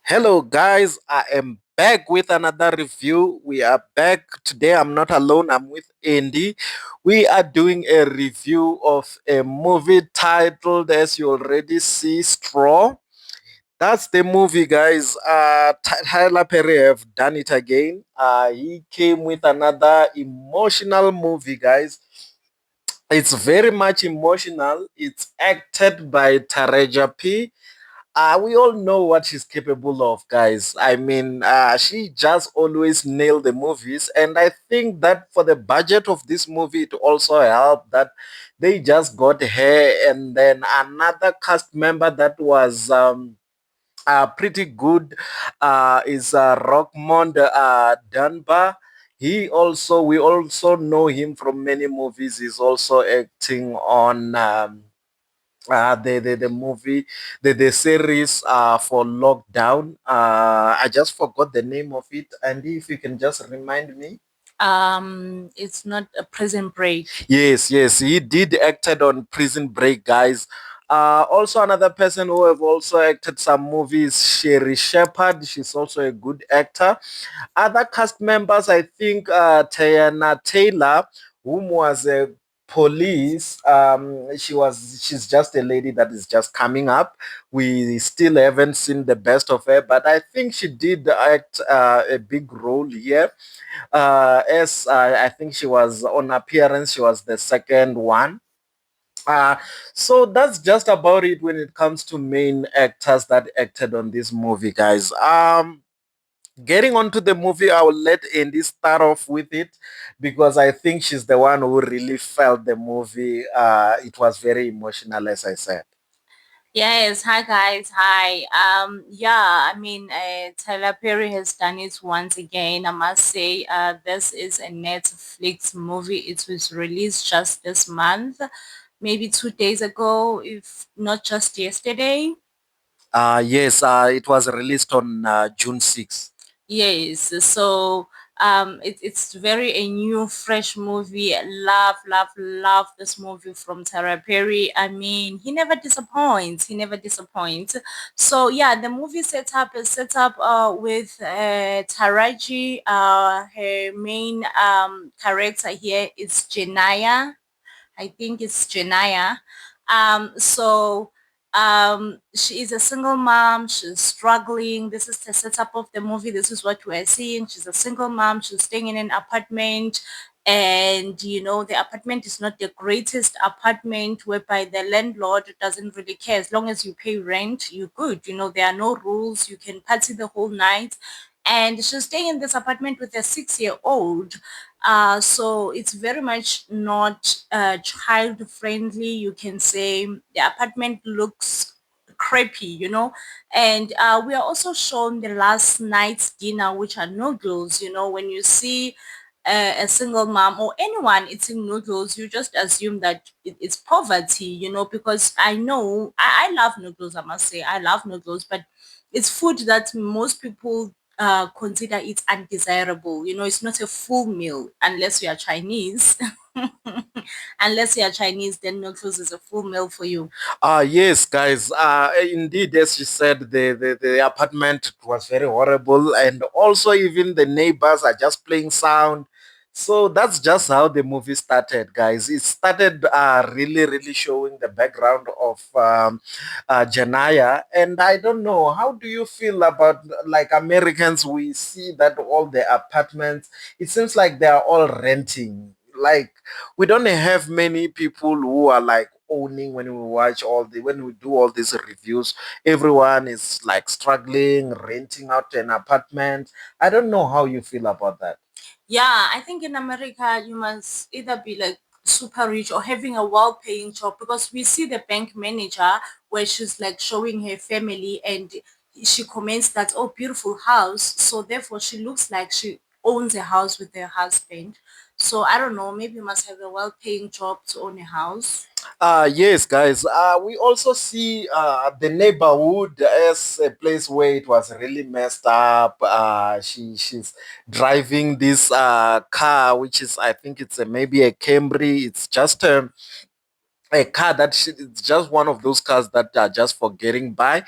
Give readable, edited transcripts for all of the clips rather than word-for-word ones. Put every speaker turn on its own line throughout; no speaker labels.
Hello, guys. I am back with another review. We are back today. I'm not alone. I'm with Andy. We are doing a review of a movie titled, as you already see, Straw. That's the movie, guys. Tyler Perry have done it again. He came with another emotional movie, guys. It's very much emotional. It's acted by Taraja P. We all know what she's capable of, guys. I mean, she just always nailed the movies, and I think that for the budget of this movie, it also helped that they just got her and then another cast member that was pretty good is Rockmond Dunbar. We also know him from many movies. He's also acting on the movie, the series for Lockdown. I just forgot the name of it. And if you can just remind me.
It's not a Prison Break.
Yes, he did acted on Prison Break, guys. Also another person who have also acted some movies, Sherry Shepherd. She's also a good actor. Other cast members, I think Tayana Taylor, whom was a police. She's just a lady that is just coming up. We still haven't seen the best of her, but I think she did act a big role here. As I think she was on appearance, she was the second one. Uh, so that's just about it when it comes to main actors that acted on this movie, guys. Getting onto the movie, I will let Andy start off with it because I think she's the one who really felt the movie. It was very emotional, as I said.
Yes, hi guys, hi. Yeah, I mean, Tyler Perry has done it once again. I must say, this is a Netflix movie. It was released just this month, maybe 2 days ago, if not just yesterday.
Yes, it was released on June 6th.
Yes, so it's very a new, fresh movie. Love this movie from Tara Perry. I mean, he never disappoints. He never disappoints. So yeah, the movie setup is set up with Taraji. Her main character here is Janaya. I think it's Janaya. So she is a single mom. She's struggling. This is the setup of the movie. This is what we're seeing. She's a single mom. She's staying in an apartment. And the apartment is not the greatest apartment whereby the landlord doesn't really care. As long as you pay rent, you're good. There are no rules. You can party the whole night. And she's staying in this apartment with a 6-year-old. So it's very much not child friendly. You can say the apartment looks creepy. And we are also shown the last night's dinner, which are noodles. When you see a single mom or anyone eating noodles, you just assume that it's poverty, because I love noodles, I must say. I love noodles, but it's food that most people consider it undesirable. It's not a full meal unless you are Chinese. Unless you are Chinese, then noodles is a full meal for you.
Yes, guys. Indeed, as you said, the apartment was very horrible, and also even the neighbors are just playing sound. So that's just how the movie started, guys. It started really showing the background of Janaya, and I don't know, how do you feel about like Americans? We see that all the apartments, it seems like they are all renting. Like we don't have many people who are like owning when we do all these reviews. Everyone is like struggling renting out an apartment. I don't know how you feel about that.
Yeah, I think in America you must either be like super rich or having a well-paying job, because we see the bank manager where she's like showing her family and she comments that, oh, beautiful house. So therefore she looks like she owns a house with her husband. So I don't know, maybe you must have a well-paying job to own a house.
Yes, guys. We also see the neighborhood as a place where it was really messed up. She's driving this car, which is, I think it's maybe a Camry. It's just a car it's just one of those cars that are just for getting by.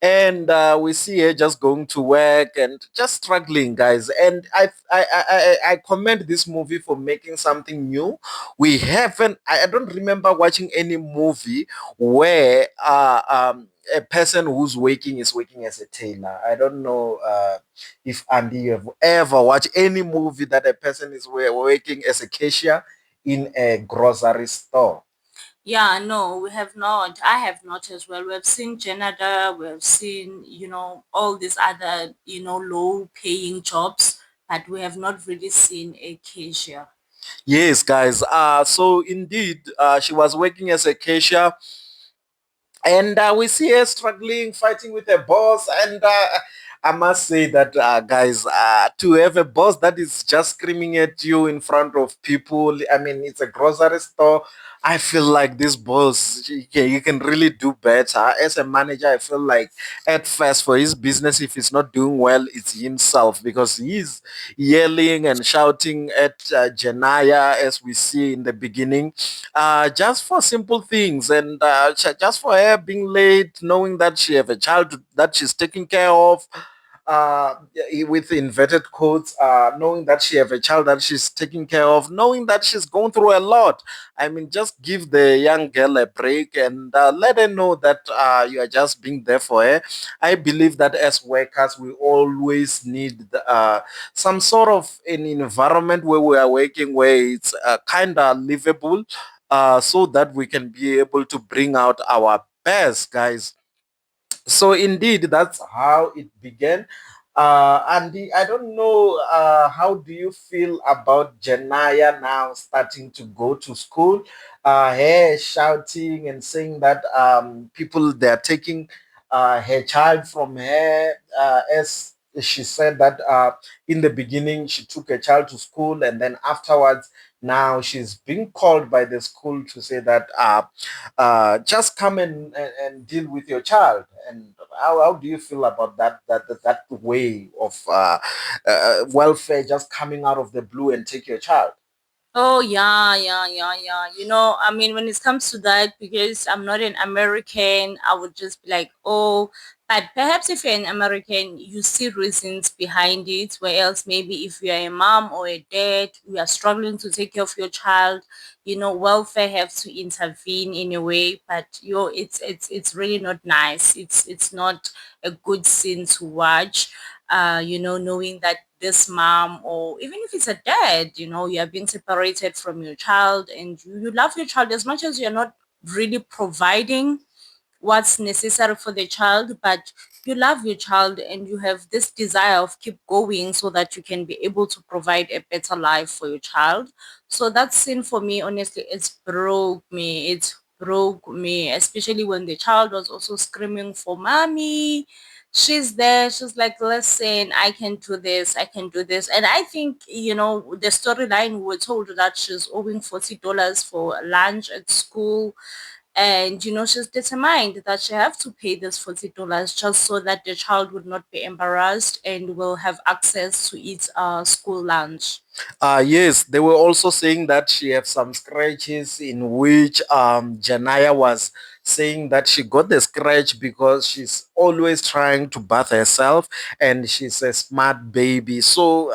and we see her just going to work and just struggling, guys. And I commend this movie for making something new. We haven't. I don't remember watching any movie where a person who's working is working as a tailor. I don't know if Andy, you have ever watched any movie that a person is working as a cashier in a grocery store.
Yeah, no, we have not. I have not as well. We have seen Canada, we have seen, all these other, low paying jobs, but we have not really seen a cashier.
Yes, guys. So indeed, she was working as a cashier, and we see her struggling, fighting with her boss. And I must say that, guys, to have a boss that is just screaming at you in front of people, I mean, it's a grocery store. I feel like this boss, he can really do better. As a manager, I feel like at first for his business, if he's not doing well, it's himself, because he's yelling and shouting at Janaya, as we see in the beginning, just for simple things, and just for her being late, knowing that she have a child that she's taking care of, with inverted quotes, knowing that she have a child that she's taking care of, knowing that she's going through a lot. I mean, just give the young girl a break, and let her know that you are just being there for her. I believe that as workers, we always need some sort of an environment where we are working, where it's kind of livable, so that we can be able to bring out our best, guys. So indeed, that's how it began. Andy, I don't know, how do you feel about Janaya now starting to go to school? Her shouting and saying that people, they're taking her child from her, as she said that in the beginning she took a child to school, and then afterwards now she's being called by the school to say that just come and deal with your child. And how do you feel about that way of welfare just coming out of the blue and take your child?
Oh yeah, yeah, yeah, yeah. I mean, when it comes to that, because I'm not an American, I would just be like, oh, but perhaps if you're an American, you see reasons behind it. Where else, maybe if you're a mom or a dad, you are struggling to take care of your child, welfare have to intervene in a way. But it's really not nice. It's not a good scene to watch, knowing that this mom, or even if it's a dad, you are being separated from your child, and you love your child as much as you're not really providing what's necessary for the child, but you love your child and you have this desire of keep going so that you can be able to provide a better life for your child. So that scene for me, honestly, it broke me, especially when the child was also screaming for mommy. She's there, she's like, listen, I can do this, I can do this. And I think, the storyline, we were told that she's owing $40 for lunch at school, and she's determined that she have to pay this $40 just so that the child would not be embarrassed and will have access to eat school lunch.
Yes, they were also saying that she have some scratches, in which Janaya was saying that she got the scratch because she's always trying to bath herself, and she's a smart baby. So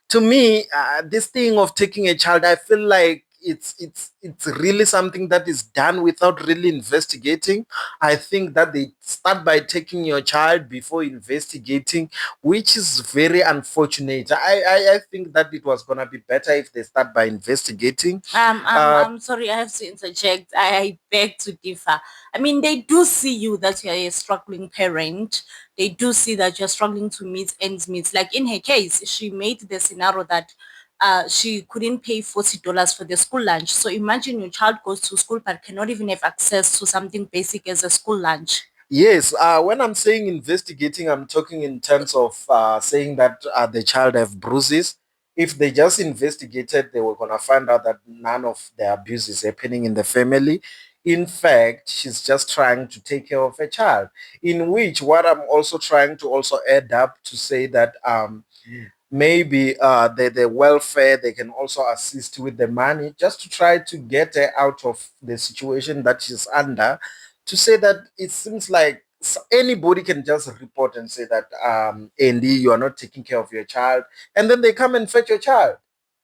to me, this thing of taking a child, I feel like it's really something that is done without really investigating. I think that they start by taking your child before investigating, which is very unfortunate. I think that it was gonna be better if they start by investigating. Uh,
I'm sorry, I have to interject. I beg to differ. I mean, they do see you that you're a struggling parent. They do see that you're struggling to meet ends meet. Like in her case, she made the scenario that she couldn't pay $40 for the school lunch. So imagine your child goes to school but cannot even have access to something basic as a school lunch.
Yes, when I'm saying investigating, I'm talking in terms of saying that the child have bruises. If they just investigated, they were gonna find out that none of the abuse is happening in the family. In fact, she's just trying to take care of a child. In which, what I'm also trying to also add up to say that maybe the welfare, they can also assist with the money just to try to get her out of the situation that she's under, to say that it seems like anybody can just report and say that, Andy, you are not taking care of your child, and then they come and fetch your child.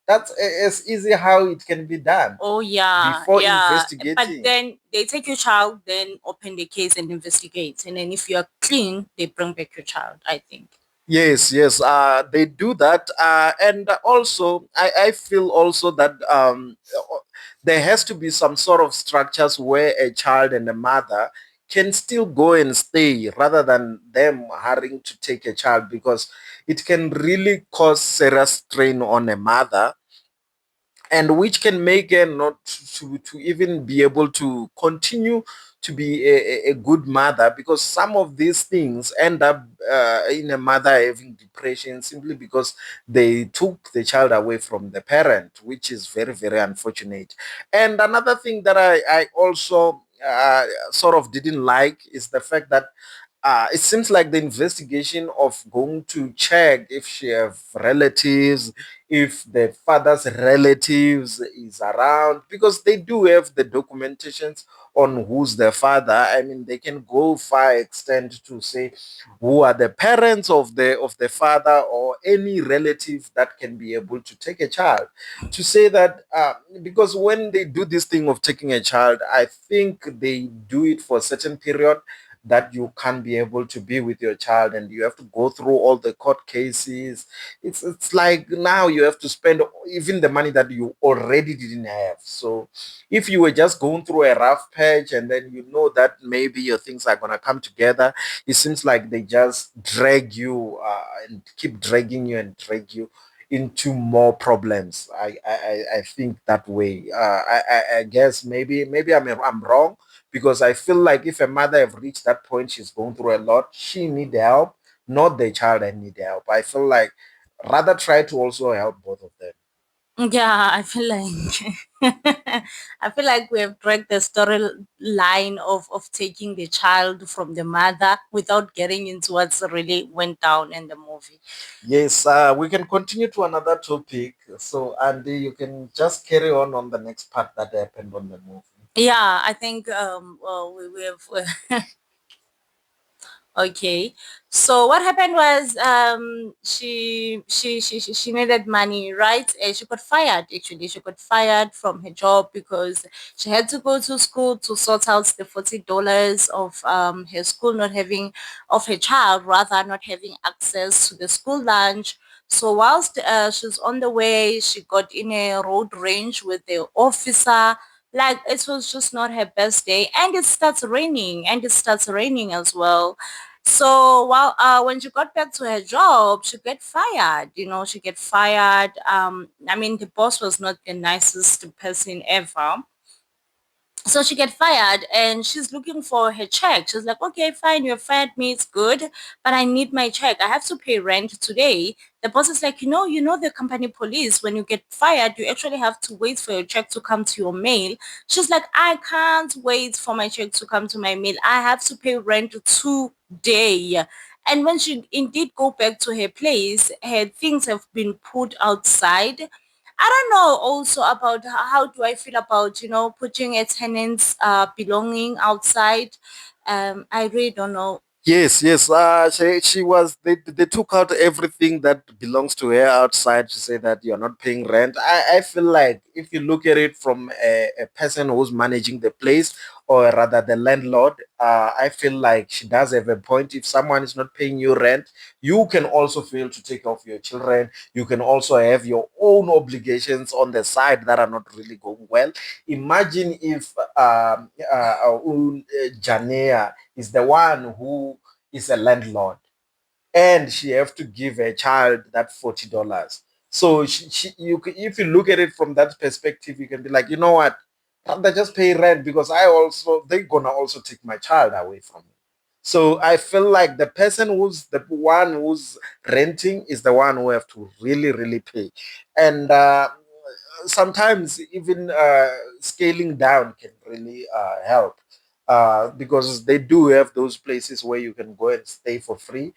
That's as easy how it can be done
Oh yeah,
before
yeah. But
investigating.
then they take your child, then open the case and investigate. And then if you are clean, they bring back your child, I think.
Yes, yes, they do that, and also I feel also that there has to be some sort of structures where a child and a mother can still go and stay rather than them hurrying to take a child, because it can really cause serious strain on a mother, and which can make her not to even be able to continue to be a good mother, because some of these things end up in a mother having depression simply because they took the child away from the parent, which is very, very unfortunate. And another thing that I also sort of didn't like is the fact that it seems like the investigation of going to check if she have relatives, if the father's relatives is around, because they do have the documentations on who's the father. I mean, they can go far extent to say who are the parents of the father, or any relative that can be able to take a child. To say that, because when they do this thing of taking a child, I think they do it for a certain period that you can't be able to be with your child, and you have to go through all the court cases. It's like now you have to spend even the money that you already didn't have. So if you were just going through a rough patch, and then you know that maybe your things are going to come together, it seems like they just drag you, and keep dragging you and drag you into more problems. I think that way. I guess maybe I'm wrong, because I feel like if a mother have reached that point, she's going through a lot, she need help, not the child that need help. I feel like rather try to also help both of them.
Yeah, I feel like I feel like we have dragged the storyline of taking the child from the mother without getting into what's really went down in the movie.
Yes, we can continue to another topic. So, Andy, you can just carry on the next part that happened on the movie.
Yeah, I think well, we have okay. So what happened was she needed money, right? And she got fired actually. She got fired from her job because she had to go to school to sort out the $40 of her school not having of her child rather not having access to the school lunch. So whilst she's on the way, she got in a road rage with the officer. Like it was just not her best day, and it starts raining as well. So while when she got back to her job, she get fired. You know, she get fired. I mean, the boss was not the nicest person ever, so she get fired and she's looking for her check. She's like, okay, fine, you fired me, it's good, but I need my check. I have to pay rent today. The boss is like, you know the company police, when you get fired, you actually have to wait for your check to come to your mail. She's like, I can't wait for my check to come to my mail. I have to pay rent today. And when she indeed go back to her place, her things have been put outside. I don't know also about how do I feel about, putting a tenant's belonging outside. I really don't know.
Yes, yes. She was. They took out everything that belongs to her outside to say that you're not paying rent. I feel like if you look at it from a person who's managing the place, or rather the landlord, I feel like she does have a point. If someone is not paying you rent, you can also fail to take care of your children. You can also have your own obligations on the side that are not really going well. Imagine if Janea is the one who is a landlord, and she have to give her child that $40. So if you look at it from that perspective, you can be like, you know what, rather just pay rent, because they're gonna also take my child away from me. So I feel like the person who's the one who's renting is the one who have to really, really pay. And sometimes even scaling down can really help, because they do have those places where you can go and stay for free,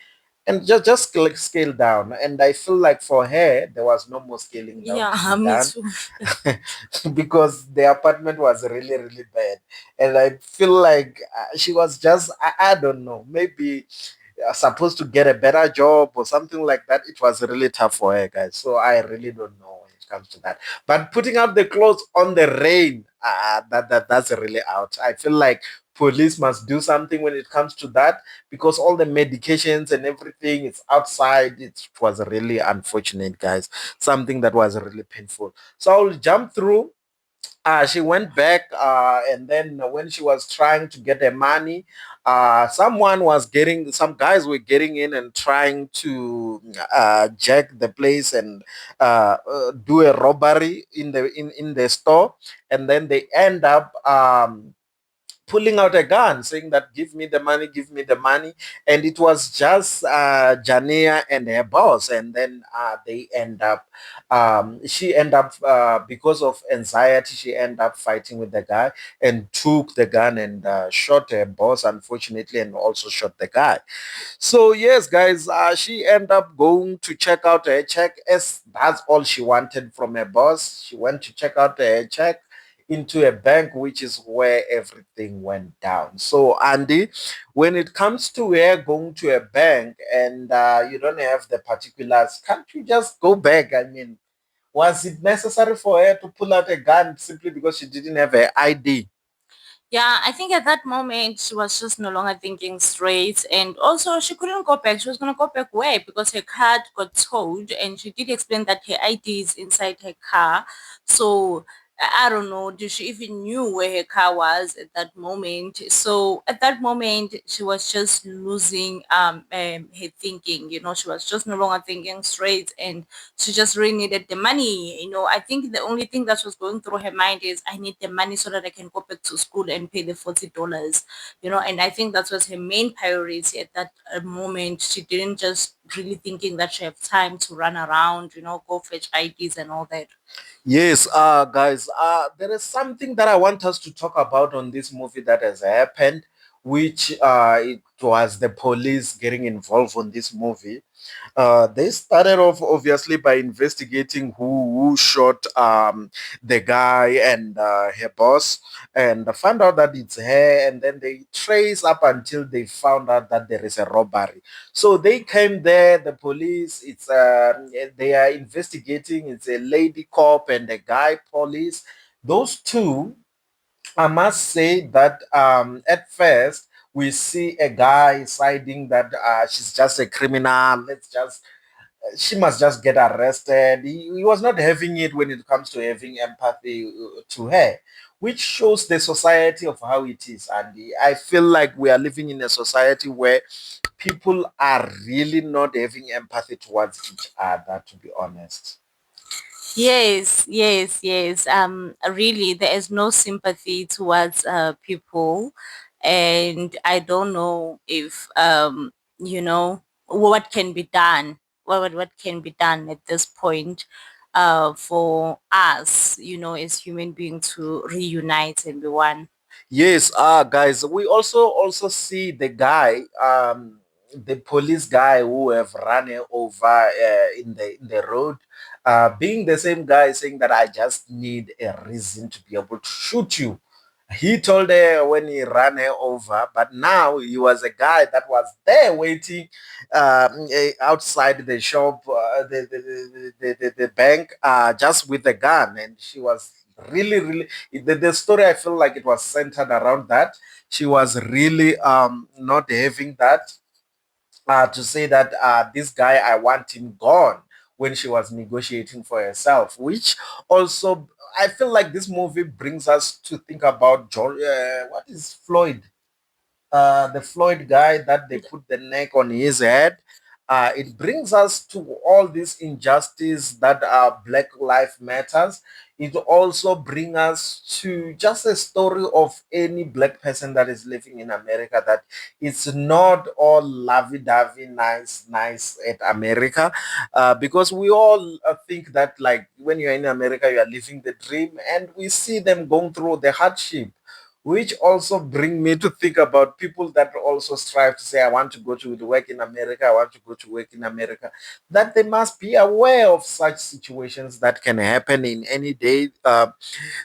and just scale down. And I feel like for her there was no more scaling down
Yeah,
to be
me
done
too.
because the apartment was really really bad. And I feel like she was just I don't know, maybe supposed to get a better job or something like that. It was really tough for her, guys. So I really don't know when it comes to that. But putting out the clothes on the rain, that's really out. I feel like police must do something when it comes to that, because all the medications and everything is outside. It was really unfortunate, guys. Something that was really painful. So I'll jump through. She went back, and then when she was trying to get her money, some guys were getting in and trying to jack the place and do a robbery in the store. And then they end up pulling out a gun saying that give me the money. And it was just Jania and her boss. And then she end up because of anxiety, she end up fighting with the guy and took the gun and shot her boss, unfortunately, and also shot the guy. So yes, guys, she ended up going to check out her check, as that's all she wanted from her boss. She went to check out her check into a bank, which is where everything went down. So Andy, when it comes to her going to a bank and you don't have the particulars, can't you just go back? I mean, was it necessary for her to pull out a gun simply because she didn't have her ID?
Yeah, I think at that moment she was just no longer thinking straight, and also she couldn't go back. She was gonna go back where? Because her card got towed, and she did explain that her ID is inside her car. So I don't know. Did she even knew where her car was at that moment? So at that moment, she was just losing her thinking. She was just no longer thinking straight, and she just really needed the money. I think the only thing that was going through her mind is, I need the money so that I can go back to school and pay the $40. And I think that was her main priority at that moment. She didn't just really thinking that she have time to run around, go fetch IDs and all that.
Yes, guys, there is something that I want us to talk about on this movie that has happened, which it was the police getting involved on this movie. They started off obviously by investigating who shot the guy and her boss, and found out that it's her. And then they trace up until they found out that there is a robbery. So they came there, the police. They are investigating. It's a lady cop and a guy police. Those two, I must say that at first we see a guy siding that she's just a criminal. She must just get arrested. He was not having it when it comes to having empathy to her, which shows the society of how it is. And I feel like we are living in a society where people are really not having empathy towards each other, to be honest.
Yes, yes, yes. Really, there is no sympathy towards people, and I don't know if what can be done. What can be done at this point, for us, as human beings to reunite and be one.
Yes, guys, we also see the guy, the police guy who have run her over in the road, being the same guy saying that I just need a reason to be able to shoot you. He told her when he ran her over, but now he was a guy that was there waiting outside the shop, the bank, just with a gun, and she was really, really. The story I feel like it was centered around that. She was really not having that to say that this guy I want him gone when she was negotiating for herself, which also I feel like this movie brings us to think about George. What is Floyd? The Floyd guy that they put the neck on his head. It brings us to all this injustice that Black Life Matters. It also brings us to just a story of any black person that is living in America, that it's not all lovey-dovey, nice at America, because we all think that like when you're in America, you are living the dream, and we see them going through the hardship. which also bring me to think about people that also strive to say, I want to go to work in America, I want to go to work in America, that they must be aware of such situations that can happen in any day.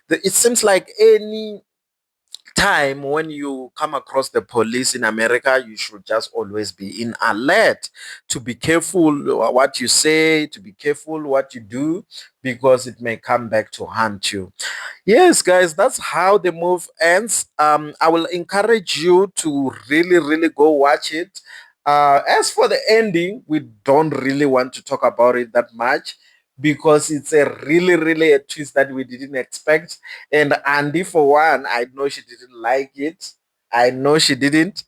It seems like any time when you come across the police in America, you should just always be in alert to be careful what you say, to be careful what you do, because it may come back to haunt you. Yes, guys, that's how the move ends. I will encourage you to really, really go watch it. As for the ending, we don't really want to talk about it that much because it's a really, really a twist that we didn't expect. And Andy, for one, I know she didn't like it. I know she didn't.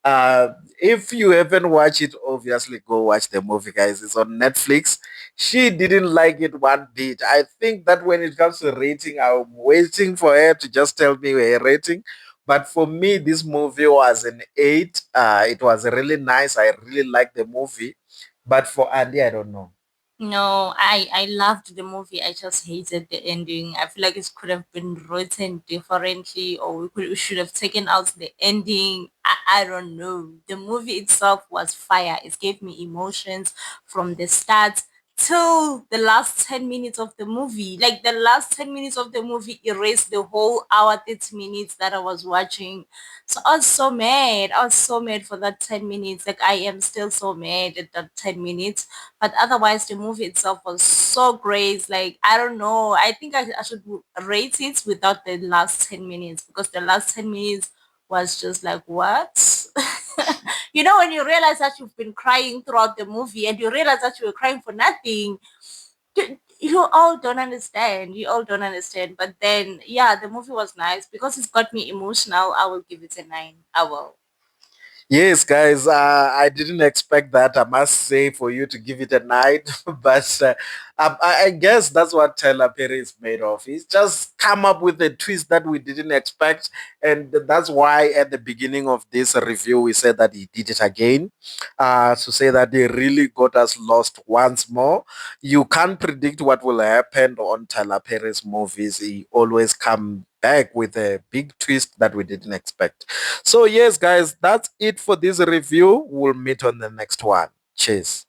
If you haven't watched it, obviously go watch the movie, guys. It's on Netflix. She didn't like it one bit. I think that when it comes to rating, I'm waiting for her to just tell me her rating. But for me, this movie was an 8. It was really nice. I really liked the movie. But for Andy, I don't know.
No, I loved the movie. I just hated the ending. I feel like it could have been written differently, or we should have taken out the ending. I don't know. The movie itself was fire. It gave me emotions from the start till the last 10 minutes of the movie. Like the last 10 minutes of the movie erased the whole hour 30 minutes that I was watching. So I was so mad. I was so mad for that 10 minutes. Like I am still so mad at that 10 minutes, but otherwise the movie itself was so great. Like I don't know, I think I should rate it without the last 10 minutes, because the last 10 minutes was just like what. You know, when you realize that you've been crying throughout the movie and you realize that you were crying for nothing, you all don't understand, you all don't understand. But then yeah, the movie was nice because it's got me emotional. I will give it a 9. I will.
Yes, guys, I didn't expect that. I must say for you to give it a 9, but I guess that's what Tyler Perry is made of. He's just come up with a twist that we didn't expect, and that's why at the beginning of this review we said that he did it again, to say that he really got us lost once more. You can't predict what will happen on Tyler Perry's movies. He always come back with a big twist that we didn't expect. So yes, guys, that's it for this review. We'll meet on the next one. Cheers.